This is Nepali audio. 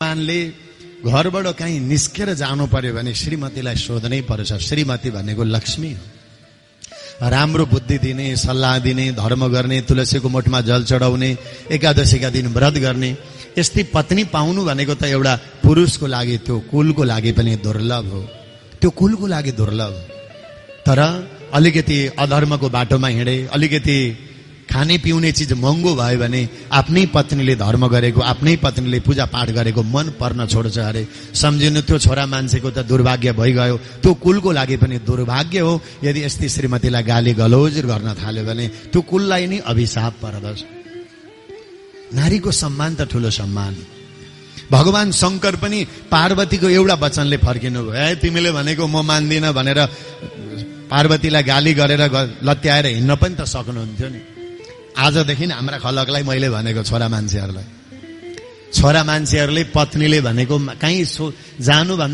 पानले घरबाट कहीँ निस्केर जानु पर्यो भने श्रीमतीलाई सोध्नै पर्छ। श्रीमती भनेको लक्ष्मी हो। राम्रो बुद्धि दिने, सल्लाह दिने, धर्म गर्ने, तुलसीको मोठमा जल चढाउने, एकादशीका दिन व्रत गर्ने, यस्तै पत्नी पाउनु भनेको त एउटा पुरुषको लागि, त्यो कुलको लागि पनि दुर्लभ हो। त्यो कुलको लागि दुर्लभ। तर अलिकति अधर्मको बाटोमा हिँडे, अलिकति खाने पिउने चिज महँगो भयो भने आफ्नै पत्नीले धर्म गरेको, आफ्नै पत्नीले पूजा पाठ गरेको मन पर्न छोड्छ अरे। सम्झिनु त्यो छोरा मान्छेको त दुर्भाग्य भइगयो, त्यो कुलको लागि पनि दुर्भाग्य हो। यदि यस्तै श्रीमतीलाई गाली गलौज गर्न थाल्यो भने त्यो कुललाई नै अभिशाप पर्दछ। नारीको सम्मान त ठुलो सम्मान। भगवान शङ्कर पनि पार्वतीको एउटा वचनले फर्किनु भयो। तिमीले भनेको म मान्दिन भनेर पार्वतीलाई गाली गरेर लत्याएर हिँड्न पनि त सक्नुहुन्थ्यो नि। आजदेखि हाम्रा खलकलाई मैले भनेको छोरा मान्छेहरूले पत्नीले भनेको कहीँ जानुभन्दा